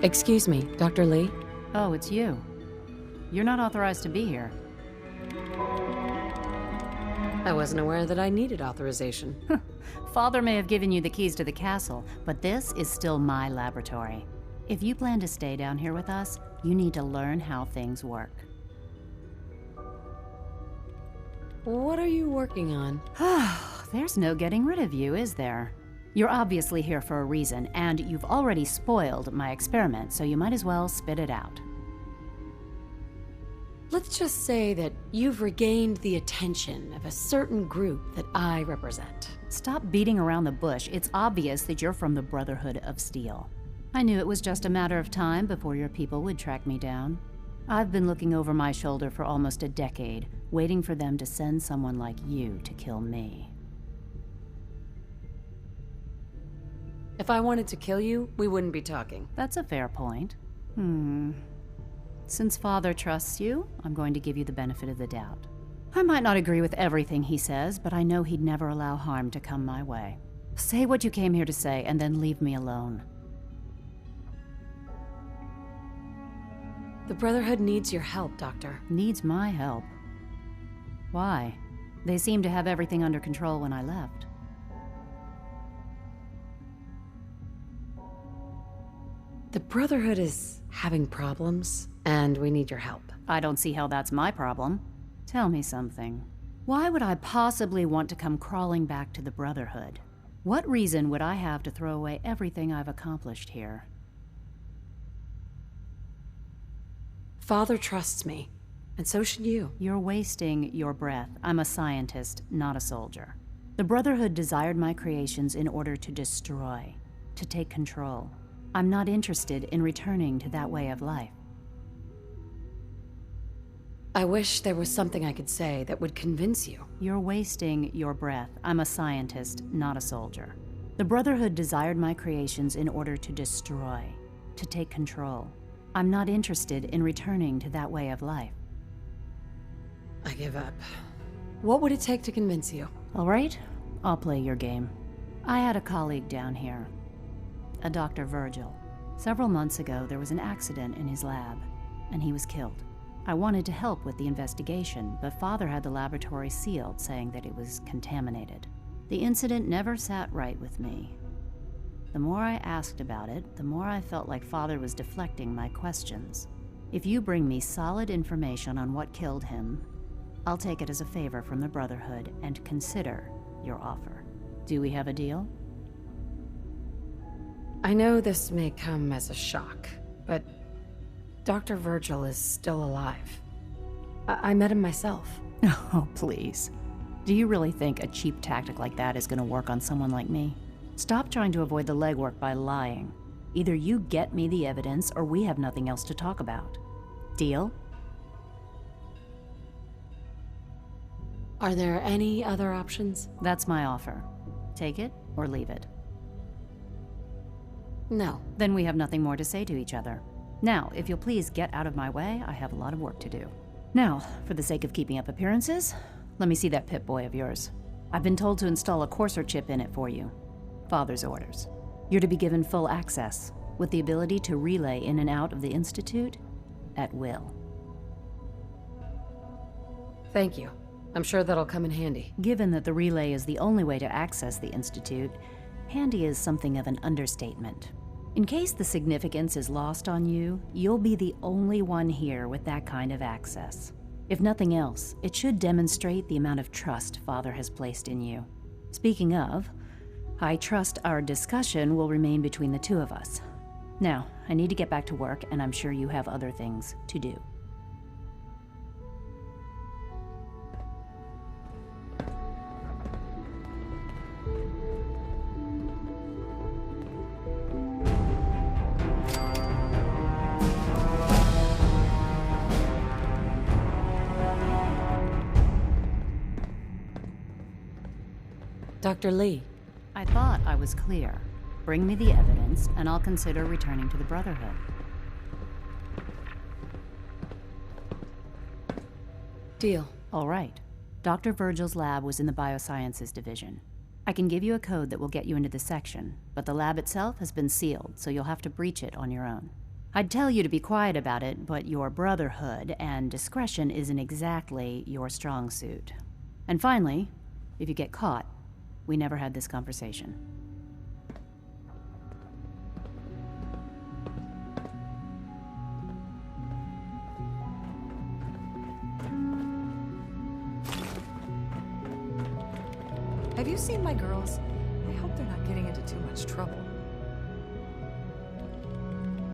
Excuse me, Dr. Li? Oh, it's you. You're not authorized to be here. I wasn't aware that I needed authorization. Father may have given you the keys to the castle, but this is still my laboratory. If you plan to stay down here with us, you need to learn how things work. What are you working on? There's no getting rid of you, is there? You're obviously here for a reason, and you've already spoiled my experiment, so you might as well spit it out. Let's just say that you've regained the attention of a certain group that I represent. Stop beating around the bush. It's obvious that you're from the Brotherhood of Steel. I knew it was just a matter of time before your people would track me down. I've been looking over my shoulder for almost a decade, waiting for them to send someone like you to kill me. If I wanted to kill you, we wouldn't be talking. That's a fair point. Since Father trusts you, I'm going to give you the benefit of the doubt. I might not agree with everything he says, but I know he'd never allow harm to come my way. Say what you came here to say, and then leave me alone. The Brotherhood needs your help, Doctor. Needs my help? Why? They seemed to have everything under control when I left. The Brotherhood is having problems, and we need your help. I don't see how that's my problem. Tell me something. Why would I possibly want to come crawling back to the Brotherhood? What reason would I have to throw away everything I've accomplished here? Father trusts me, and so should you. You're wasting your breath. I'm a scientist, not a soldier. The Brotherhood desired my creations in order to destroy, to take control. I'm not interested in returning to that way of life. I wish there was something I could say that would convince you. You're wasting your breath. I'm a scientist, not a soldier. The Brotherhood desired my creations in order to destroy, to take control. I'm not interested in returning to that way of life. I give up. What would it take to convince you? All right, I'll play your game. I had a colleague down here, a Dr. Virgil. Several months ago, there was an accident in his lab, and he was killed. I wanted to help with the investigation, but Father had the laboratory sealed, saying that it was contaminated. The incident never sat right with me. The more I asked about it, the more I felt like Father was deflecting my questions. If you bring me solid information on what killed him, I'll take it as a favor from the Brotherhood and consider your offer. Do we have a deal? I know this may come as a shock, but Dr. Virgil is still alive. I met him myself. Oh, please. Do you really think a cheap tactic like that is going to work on someone like me? Stop trying to avoid the legwork by lying. Either you get me the evidence, or we have nothing else to talk about. Deal? Are there any other options? That's my offer. Take it or leave it. No. Then we have nothing more to say to each other. Now, if you'll please get out of my way, I have a lot of work to do. Now, for the sake of keeping up appearances, let me see that Pip-Boy of yours. I've been told to install a courser chip in it for you. Father's orders. You're to be given full access, with the ability to relay in and out of the Institute at will. Thank you. I'm sure that'll come in handy. Given that the relay is the only way to access the Institute, handy is something of an understatement. In case the significance is lost on you, you'll be the only one here with that kind of access. If nothing else, it should demonstrate the amount of trust Father has placed in you. Speaking of, I trust our discussion will remain between the two of us. Now, I need to get back to work, and I'm sure you have other things to do. Dr. Li. I thought I was clear. Bring me the evidence, and I'll consider returning to the Brotherhood. Deal. All right. Dr. Virgil's lab was in the Biosciences Division. I can give you a code that will get you into the section, but the lab itself has been sealed, so you'll have to breach it on your own. I'd tell you to be quiet about it, but your brotherhood and discretion isn't exactly your strong suit. And finally, if you get caught, we never had this conversation. Have you seen my girls? I hope they're not getting into too much trouble.